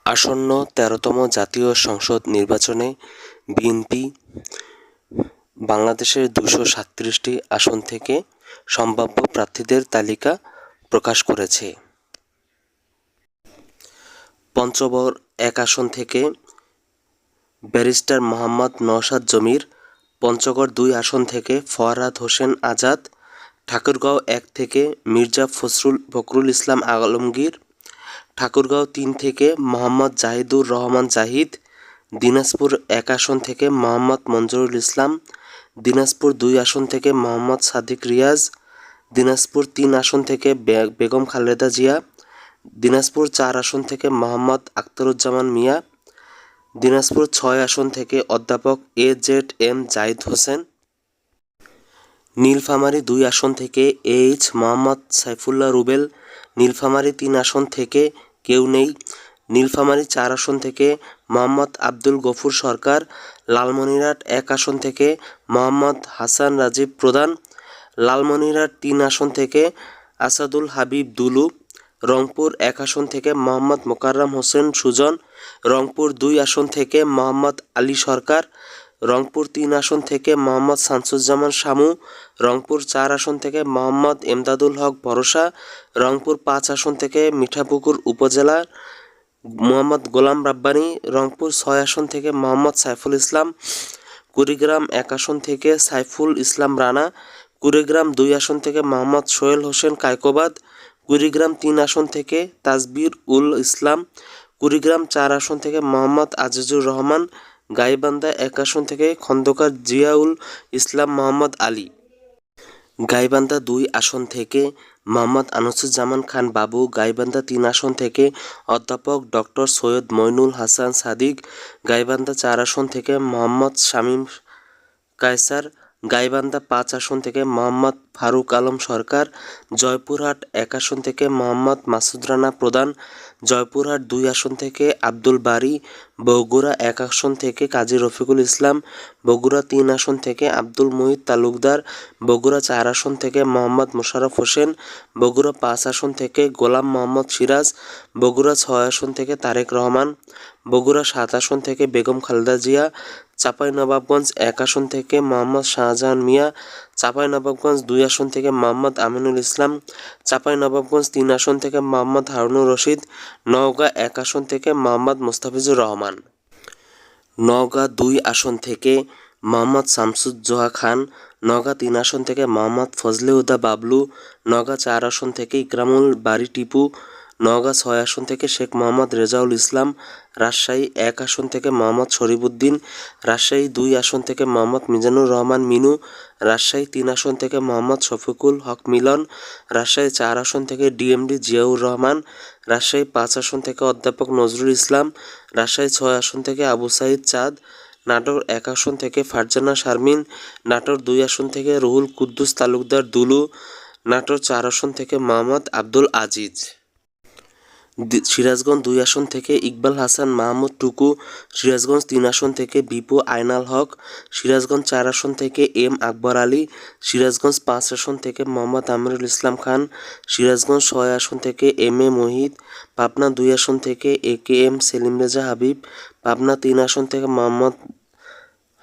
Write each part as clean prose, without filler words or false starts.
আসন্ন ১৩তম জাতীয় সংসদ নির্বাচনে বিএনপি বাংলাদেশের ২৩৭টি আসন থেকে সম্ভাব্য প্রার্থীদের তালিকা প্রকাশ করেছে। পঞ্চগড় ১ আসন থেকে ব্যারিস্টার মোহাম্মদ নওশাদ জমির, পঞ্চগড় ২ আসন থেকে ফরহাদ হোসেন আজাদ, ঠাকুরগাঁও ১ থেকে মির্জা ফখরুল ইসলাম আলমগীর, ঠাকুরগাঁও ৩ থেকে মোহাম্মদ জাহিদুর রহমান জাহিদ, দিনাজপুর ১ আসন থেকে মোহাম্মদ মঞ্জুরুল ইসলাম, দিনাজপুর ২ আসন থেকে মোহাম্মদ সাদিক রিয়াজ, দিনাজপুর ৩ আসন থেকে বেগম খালেদা জিয়া, দিনাজপুর ৪ আসন থেকে মোহাম্মদ আখতারুজ্জামান মিয়া, দিনাজপুর ৬ আসন থেকে অধ্যাপক এজেড.এম জাহিদ হোসেন, নীলফামারী ২ আসন থেকে এইচ মোহাম্মদ সাইফুল্লাহ রুবেল, নীলফামারী ৩ আসন থেকে কেউ নেই, নীলফামারী ৪ আসন থেকে মোহাম্মদ আব্দুল গফুর সরকার, লালমনিরহাট ১ আসন থেকে মোহাম্মদ হাসান রাজীব প্রধান, লালমনিরহাট ৩ আসন থেকে আসাদুল হাবিব দুলু, রংপুর ১ আসন থেকে মোহাম্মদ মোকাররম হোসেন সুজন, রংপুর ২ আসন থেকে মোহাম্মদ আলী সরকার, রংপুর ৩ আসন থেকে মোহাম্মদ শামসুজ্জামান শামু, রংপুর ৪ আসন থেকে মোহাম্মদ এমদাদুল হক ভরসা, রংপুর ৫ আসন থেকে মিঠাপুকুর উপজেলার মোহাম্মদ গোলাম রাব্বানী, রংপুর ৬ আসন থেকে মোহাম্মদ সাইফুল ইসলাম, কুড়িগ্রাম ১ আসন থেকে সাইফুল ইসলাম রানা, কুড়িগ্রাম ২ আসন থেকে মোহাম্মদ সোহেল হোসেন কায়কোবাদ, কুড়িগ্রাম ৩ আসন থেকে তাজবির উল ইসলাম, কুড়িগ্রাম ৪ আসন থেকে মোহাম্মদ আজিজুর রহমান, গাইবান্ধা ১ আসন থেকে খন্দকার জিয়াউল ইসলাম মোহাম্মদ আলী, গাইবান্ধা ২ আসন থেকে মোহাম্মদ আনিসুজ্জামান খান বাবু, গাইবান্ধা ৩ আসন থেকে অধ্যাপক ডক্টর সৈয়দ মইনুল হাসান সাদিক, গাইবান্ধা ৪ আসন থেকে মোহাম্মদ শামীম কায়সার, গাইবান্ধা ৫ আসন থেকে মোহাম্মদ ফারুক আলম সরকার, জয়পুরহাট ১ আসন থেকে মোহাম্মদ মাসুদ রানা প্রধান, জয়পুরহাট ২ আসন থেকে আব্দুল বারী, বগুড়া ১ আসন থেকে কাজী রফিকুল ইসলাম, বগুড়া ৩ আসন থেকে আব্দুল মুহিত তালুকদার, বগুড়া ৪ আসন থেকে মোহাম্মদ মোশাররফ হোসেন, বগুড়া ৫ আসন থেকে গোলাম মোহাম্মদ সিরাজ, বগুড়া ৬ আসন থেকে তারেক রহমান, বগুড়া ৭ আসন থেকে বেগম খালেদা জিয়া, চাঁপাইনবাবগঞ্জ ১ আসন থেকে মোহাম্মদ শাহজাহান মিয়া, চাঁপাইনবাবগঞ্জ ২ আসন থেকে মোহাম্মদ আমিনুল ইসলাম, চাঁপাইনবাবগঞ্জ ৩ আসন থেকে মোহাম্মদ হারুনুর রশিদ, নওগাঁ ১ আসন থেকে মোহাম্মদ মোস্তাফিজুর রহমান, নওগাঁ ২ আসন থেকে মোহাম্মদ শামসুজ্জোহা খান, নওগাঁ ৩ আসন থেকে মোহাম্মদ ফজলে হুদা বাবলু, নওগাঁ ৪ আসন থেকে ইকরামুল বারী টিপু, নওগাঁ ৬ আসন থেকে শেখ মোহাম্মদ রেজাউল ইসলাম, রাজশাহী ১ আসন থেকে মোহাম্মদ শরীফউদ্দিন, রাজশাহী ২ আসন থেকে মোহাম্মদ মিজানুর রহমান মিনু, রাজশাহী ৩ আসন থেকে মোহাম্মদ শফিকুল হক মিলন, রাজশাহী ৪ আসন থেকে ডিএমডি জিয়াউর রহমান, রাজশাহী ৫ আসন থেকে অধ্যাপক নজরুল ইসলাম, রাজশাহী ৬ আসন থেকে আবু সাঈদ চাঁদ, নাটোর ১ আসন থেকে ফারজানা শারমিন, নাটোর ২ আসন থেকে রুহুল কুদ্দুস তালুকদার দুলু, নাটোর ৪ আসন থেকে মোহাম্মদ আব্দুল আজিজ, সিরাজগঞ্জ ২ আসন থেকে ইকবাল হাসান মাহমুদ টুকু, সিরাজগঞ্জ ৩ আসন থেকে বিপু আয়নাল হক, সিরাজগঞ্জ ৪ আসন থেকে এম আকবর আলী, সিরাজগঞ্জ ৫ আসন থেকে মোহাম্মদ আমিরুল ইসলাম খান, সিরাজগঞ্জ ৬ আসন থেকে এম এ মহিদ, পাবনা ২ আসন থেকে এ কে এম সেলিম রেজা হাবিব, পাবনা ৩ আসন থেকে মোহাম্মদ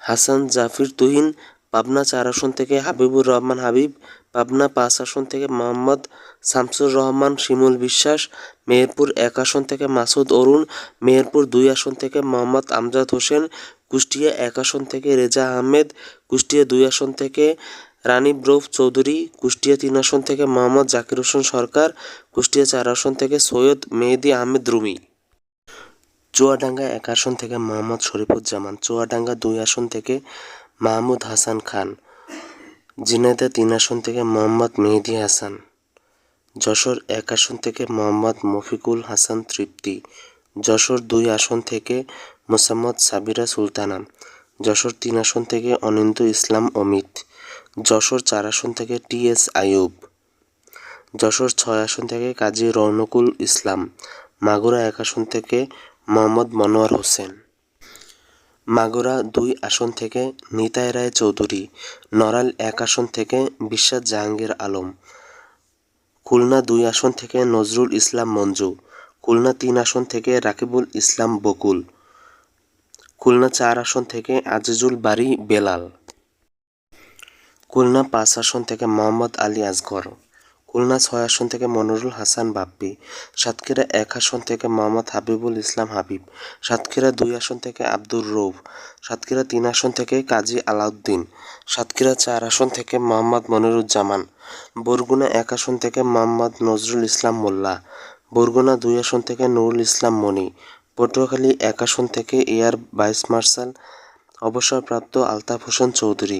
হাসান জাফির তুহিন, পাবনা ৪ আসন থেকে হাবিবুর রহমান হাবিব, পাবনা ৫ আসন থেকে মোহাম্মদ শামসুর রহমান শিমুল বিশ্বাস, মেহেরপুর ১ আসন থেকে মাসুদ অরুণ, মেহেরপুর ২ আসন থেকে মোহাম্মদ আমজাদ হোসেন, কুষ্টিয়া ১ আসন থেকে রেজা আহমেদ, কুষ্টিয়া ২ আসন থেকে রানীব রউফ চৌধুরী, কুষ্টিয়া ৩ আসন থেকে মোহাম্মদ জাকির হোসেন সরকার, কুষ্টিয়া ৪ আসন থেকে সৈয়দ মেহেদী আহমেদ রুমি, চুয়াডাঙ্গা ১ আসন থেকে মোহাম্মদ শরীফুজ্জামান, চুয়াডাঙ্গা ২ আসন থেকে মাহমুদ হাসান খান, ঝিনাইদহ ৩ আসন থেকে মোহাম্মদ মেহেদী হাসান, যশোর ১ আসন থেকে মোহাম্মদ মফিকুল হাসান তৃপ্তি, যশোর ২ আসন থেকে মোসাম্মদ সাবিরা সুলতানা, যশোর ৩ আসন থেকে অনিন্দু ইসলাম অমিত, যশোর ৪ আসন থেকে টি.এস. আইয়ুব, যশোর ৬ আসন থেকে কাজী রৌনকুল ইসলাম, মাগুরা ১ আসন থেকে মোহাম্মদ মনোয়ার হোসেন, মাগুরা ২ আসন থেকে নিতাই রায় চৌধুরী, নড়াইল ১ আসন থেকে বিশ্বাস জাহাঙ্গীর আলম, খুলনা ২ আসন থেকে নজরুল ইসলাম মঞ্জু, খুলনা 3 আসন থেকে রাকিবুল ইসলাম বকুল, খুলনা 4 আসন থেকে আজিজুল বারী বেলাল, খুলনা 5 আসন থেকে মোহাম্মদ আলী আসগর, খুলনা 6 আসন থেকে মনিরুল হাসান বাপ্পি, সাতক্ষীরা 1 আসন থেকে মোহাম্মদ হাবিবুল ইসলাম হাবিব, সাতক্ষীরা 2 আসন থেকে আব্দুর রৌফ, সাতক্ষীরা 3 আসন থেকে কাজী আলাউদ্দিন, সাতক্ষীরা 4 আসন থেকে মোহাম্মদ মনিরুজ্জামান, বরগুনা 1 আসন থেকে মোহাম্মদ নজরুল ইসলাম মোল্লা, বরগুনা 2 আসন থেকে নুরুল ইসলাম মনি, পটুয়াখালী 1 আসন থেকে এয়ার ভাইস মার্শাল অবসরপ্রাপ্ত আলতাফ হোসেন চৌধুরী,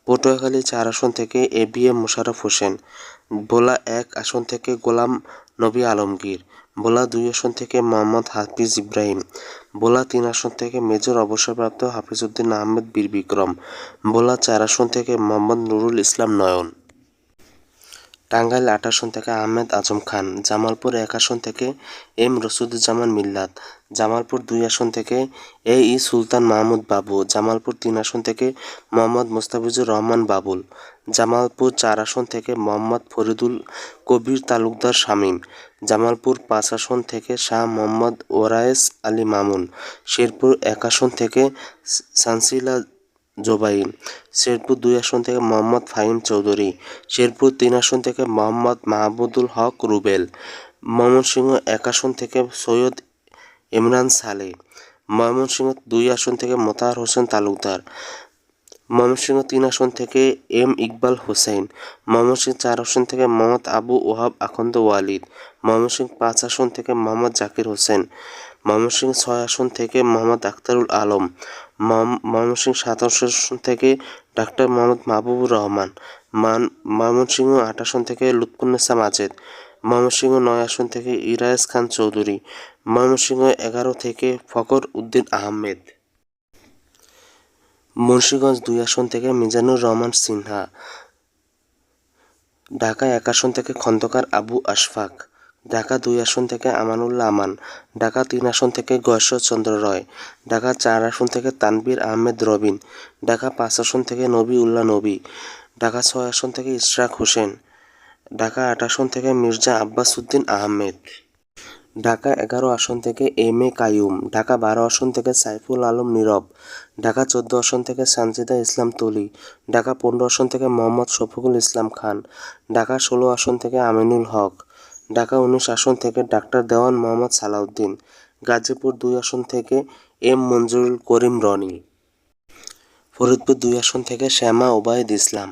পটুয়াখালী 4 আসন থেকে এবিএম মোশাররফ হোসেন, ভোলা 1 আসন থেকে গোলাম নবী আলমগীর, ভোলা 2 আসন থেকে মোহাম্মদ হাফিজ ইব্রাহিম, ভোলা 3 আসন থেকে মেজর অবসরপ্রাপ্ত হাফিজউদ্দিন আহমেদ বীর বিক্রম, ভোলা 4 আসন থেকে মোহাম্মদ নুরুল ইসলাম নয়ন, টাঙ্গাইল 8 আসন থেকে আহমেদ আজম খান, জামালপুর 1 আসন থেকে এম রশিদুজ্জামান মিল্লাত, জামালপুর 2 আসন থেকে ই সুলতান মাহমুদ বাবু, জামালপুর 3 আসন থেকে মোহাম্মদ মোস্তাফিজুর রহমান বাবুল, জামালপুর 4 আসন থেকে মোহাম্মদ ফরিদুল কবির তালুকদার শামীম, জামালপুর 5 আসন থেকে শাহ মোহাম্মদ ওরায়েস আলী মামুন, শেরপুর 1 আসন থেকে সানসিলা জোবাইন, শেরপুর 2 আসন থেকে মোহাম্মদ ফাহিম চৌধুরী, শেরপুর 3 আসন থেকে মোহাম্মদ মাহমুদুল হক রুবেল, ময়মনসিংহ 1 আসন থেকে সৈয়দ ইমরান সালে, ময়মনসিংহ 2 আসন থেকে মোতাহার হোসেন তালুকদার, ময়মনসিংহ 3 আসন থেকে এম ইকবাল হোসেন, ময়মনসিংহ 4 আসন থেকে মোহাম্মদ আবু ওহাব আখন্দ ওয়ালিদ, ময়মনসিংহ 5 আসন থেকে মোহাম্মদ জাকির হোসেন, ময়মনসিংহ 6 আসন থেকে মোহাম্মদ আখতারুল আলম, ময়মনসিংহ 7 আসন থেকে ডাক্তার মোহাম্মদ মাহবুবুর রহমান, ময়মনসিংহ 8 আসন থেকে লুৎফুন্নেছা মাজেদ, ময়মনসিংহ 9 আসন থেকে ইরায়েজ খান চৌধুরী, ময়মনসিংহ 11 থেকে ফখর উদ্দিন আহমেদ, মুন্সিগঞ্জ 2 আসন থেকে মিজানুর রহমান সিনহা, ঢাকা 1 আসন থেকে খন্দকার আবু আশফাক, ঢাকা 2 আসন থেকে আমানুল্লাহ আমান, ঢাকা 3 আসন থেকে গয়েশ্বর চন্দ্র রয়, ঢাকা 4 আসন থেকে তানভীর আহমেদ রবিন, ঢাকা 5 আসন থেকে নবী উল্লাহ নবী, ঢাকা 6 আসন থেকে ইশরাক হোসেন, ঢাকা 8 আসন থেকে মির্জা আব্বাস উদ্দিন আহমেদ, ঢাকা 11 আসন থেকে এম এ কাইয়ুম, ঢাকা 12 আসন থেকে সাইফুল আলম নীরব, ঢাকা 14 আসন থেকে সানজিদা ইসলাম তুলি, ঢাকা 15 আসন থেকে মোহাম্মদ শফিকুল ইসলাম খান, ঢাকা 16 আসন থেকে আমিনুল হক, ঢাকা 19 আসন থেকে ডাক্তার দেওয়ান মোহাম্মদ সালাউদ্দিন, গাজীপুর 2 আসন থেকে এম মঞ্জুরুল করিম রনি, ফরিদপুর 2 আসন থেকে শ্যামা ওবায়দ ইসলাম,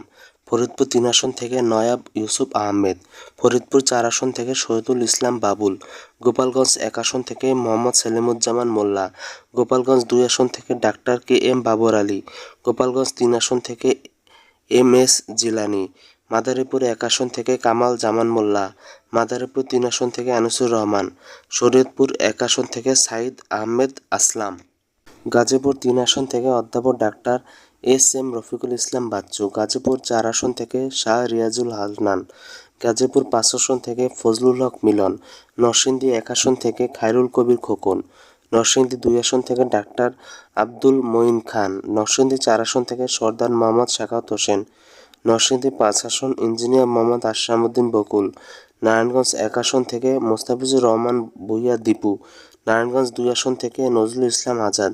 ফরিদপুর 3 আসন থেকে নয়াব ইউসুফ আহমেদ, ফরিদপুর 4 আসন থেকে শহীদুল ইসলাম বাবুল, গোপালগঞ্জ 1 আসন থেকে মোহাম্মদ সেলিমুজ্জামান মোল্লা, গোপালগঞ্জ 2 আসন থেকে doctor K M Babar Ali, Gopalganj 3 আসন থেকে এম এস জিলানি, মাদারীপুর 1 আসন থেকে কামাল জামান মোল্লা, মাদারীপুর 3 আসন থেকে আনিসুর রহমান, শরীয়তপুর 1 আসন থেকে সাইদ আহমেদ আসলাম, গাজীপুর 3 আসন থেকে অধ্যাপক doctor S M Rafiqul Islam Bachchu, Gazipur 4 আসন থেকে শাহ রিয়াজুল হান্নান, গাজীপুর 5 আসন থেকে ফজলুল হক মিলন, নরসিংদী 1 আসন থেকে খায়রুল কবির খোকন, নরসিংদী 2 আসন থেকে ডাক্তার আব্দুল মঈন খান, নরসিংদী 4 আসন থেকে সরদার মোহাম্মদ সাখাওয়াত হোসেন, নরসিংদী 5 আসন ইঞ্জিনিয়ার মোহাম্মদ আশরাফুদ্দিন বকুল, নারায়ণগঞ্জ 1 আসন থেকে মোস্তাফিজুর রহমান ভূঁইয়া দীপু, নারায়ণগঞ্জ 2 আসন থেকে নজরুল ইসলাম আজাদ,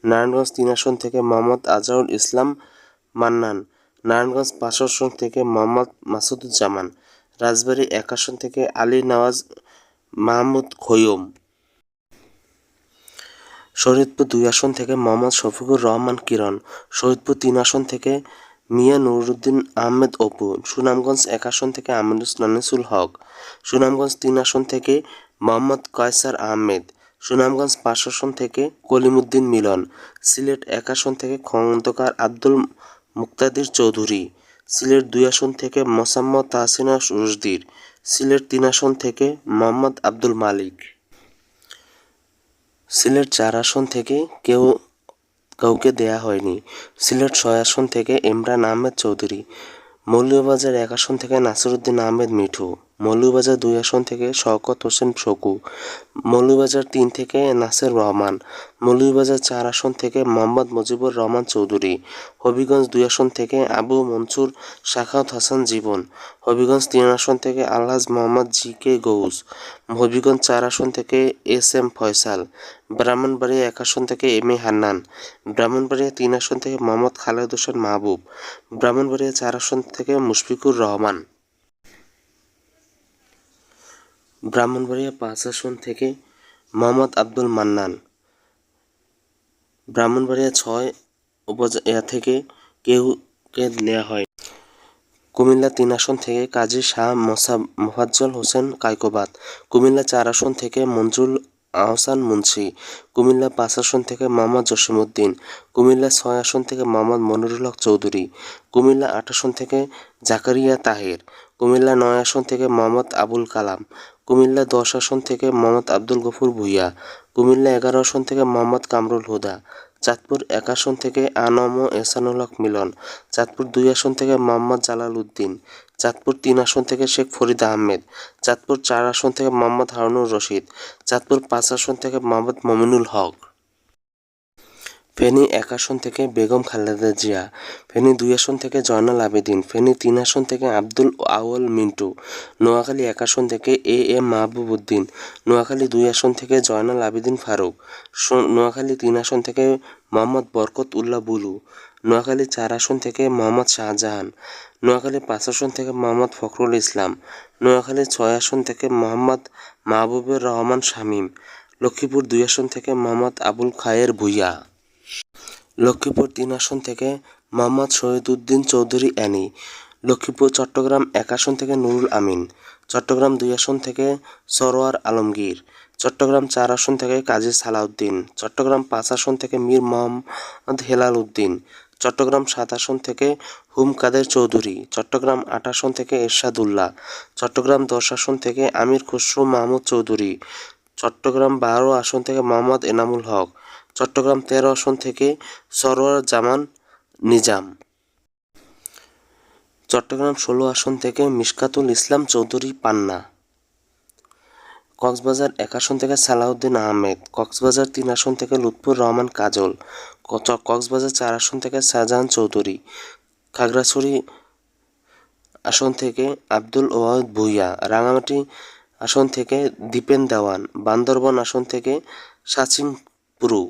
নারায়ণগঞ্জ 3 আসন থেকে মোহাম্মদ আজহারুল ইসলাম মান্নান, নারায়ণগঞ্জ 5 আসন থেকে মোহাম্মদ মাসুদুজ্জামান, রাজবাড়ী 1 আসন থেকে আলী নওয়াজ মাহমুদ খৈয়ম, শরীয়তপুর 2 আসন থেকে মোহাম্মদ শফিকুর রহমান কিরণ, শহীদপুর 3 আসন থেকে মিয়া নুরুদ্দিন আহমেদ অপু, সুনামগঞ্জ 1 আসন থেকে আনিসুল হক, সুনামগঞ্জ 3 আসন থেকে মোহাম্মদ কয়সার আহমেদ, সুনামগঞ্জ 5 আসন থেকে কলিমুদ্দিন মিলন, সিলেট 1 আসন থেকে খন্দকার আব্দুল মুক্তাদির চৌধুরী, সিলেট 2 আসন থেকে মোসাম্মদ তাহসিনা রুশদীর, সিলেট 3 আসন থেকে মোহাম্মদ আব্দুল মালিক, সিলেট 4 আসন থেকে কাউকে দেয়া হয়নি, সিলেট 6 আসন থেকে ইমরান আহমেদ চৌধুরী, মৌলভীবাজার 1 আসন থেকে নাসিরউদ্দিন আহমেদ মিঠু, মৌলভীবাজার 2 আসন থেকে শওকত হোসেন শকু, মৌলভীবাজার 3 থেকে নাসের রহমান, মৌলভীবাজার 4 আসন থেকে মোহাম্মদ মুজিবুর রহমান চৌধুরী, হবিগঞ্জ 2 আসন থেকে আবু মনসুর সাখাওয়াত হাসান জীবন, হবিগঞ্জ 3 আসন থেকে আলহাজ মোহাম্মদ জি.কে. গৌস, হবিগঞ্জ 4 আসন থেকে এস.এম. ফয়সাল, ব্রাহ্মণবাড়িয়া 1 আসন থেকে এম.এ. হান্নান, ব্রাহ্মণবাড়িয়া 3 আসন থেকে মোহাম্মদ খালেদ হোসেন মাহবুব, ব্রাহ্মণবাড়িয়া 4 আসন থেকে মুশফিকুর রহমান, ব্রাহ্মণবাড়িয়া 5 আসন থেকে মোহাম্মদ আব্দুল মান্নান, ব্রাহ্মণবাড়িয়া 6 উপজেলা থেকে কেউকে নেওয়া হয়। কুমিল্লা 3 আসন থেকে কাজী শাহ মোফাজ্জল হোসেন কায়কোবাদ, কুমিল্লা 4 আসন থেকে মঞ্জুল আহসান মুন্সি, কুমিল্লা 5 আসন থেকে মোহাম্মদ জসিমউদ্দিন, কুমিল্লা 6 আসন থেকে মোহাম্মদ মনিরুল হক চৌধুরী, কুমিল্লা 8 আসন থেকে জাকারিয়া তাহের, কুমিল্লা 9 আসন থেকে মোহাম্মদ আবুল কালাম, কুমিল্লা 10 আসন থেকে মোহাম্মদ আব্দুল গফুর ভূঁইয়া, কুমিল্লা 11 আসন থেকে মোহাম্মদ কামরুল হুদা, চাঁদপুর 1 আসন থেকে আনম এহসানুল হক মিলন, চাঁদপুর 2 আসন থেকে মোহাম্মদ জালাল উদ্দিন, চাঁদপুর 3 আসন থেকে শেখ ফরিদ আহমেদ, চাঁদপুর 4 আসন থেকে মোহাম্মদ হারুনুর রশিদ, চাঁদপুর 5 আসন থেকে মোহাম্মদ মমিনুল হক, ফেনী 1 আসন থেকে বেগম খালেদা জিয়া, ফেনী 2 আসন থেকে জয়নাল আবেদীন, ফেনী 3 আসন থেকে আব্দুল আউয়াল মিন্টু, নোয়াখালী 1 আসন থেকে এ.এম. মাহবুব উদ্দিন, নোয়াখালী 2 আসন থেকে জয়নাল আবেদীন ফারুক, নোয়াখালী 3 আসন থেকে মোহাম্মদ বরকত উল্লাহ বুলু, নোয়াখালী 4 আসন থেকে মোহাম্মদ শাহজাহান, নোয়াখালী 5 আসন থেকে মোহাম্মদ ফখরুল ইসলাম, নোয়াখালী 6 আসন থেকে মোহাম্মদ মাহবুবুর রহমান শামীম, লক্ষ্মীপুর 2 আসন থেকে মোহাম্মদ আবুল খায়ের ভূঁইয়া, লক্ষ্মীপুর 3 আসন থেকে মোহাম্মদ শহীদউদ্দিন চৌধুরী অ্যানি, চট্টগ্রাম 1 আসন থেকে নুরুল আমিন, চট্টগ্রাম 2 আসন থেকে সরোয়ার আলমগীর, চট্টগ্রাম 4 আসন থেকে কাজী সালাউদ্দিন, চট্টগ্রাম 5 আসন থেকে মীর মোহাম্মদ হেলাল উদ্দিন, চট্টগ্রাম 7 আসন থেকে হুম কাদের চৌধুরী, চট্টগ্রাম 8 আসন থেকে এরশাদ উল্লাহ, চট্টগ্রাম 10 আসন থেকে আমির খসরু মাহমুদ চৌধুরী, চট্টগ্রাম 12 আসন থেকে মোহাম্মদ এনামুল হক, চট্টগ্রাম 13 আসন থেকে সরওয়ার জামান নিজাম, চট্টগ্রাম 16 আসন থেকে মিশকাতুল ইসলাম চৌধুরী পান্না, কক্সবাজার 1 আসন থেকে সালাউদ্দিন আহমেদ, কক্সবাজার 3 আসন থেকে লুৎফর রহমান কাজল, কক্সবাজার 4 আসন থেকে শাহজাহান চৌধুরী, খাগড়াছড়ি আসন থেকে আব্দুল ওয়াহিদ ভূঁইয়া, রাঙামাটি আসন থেকে দীপেন দেওয়ান, বান্দরবান আসন থেকে সাচিন পুরু।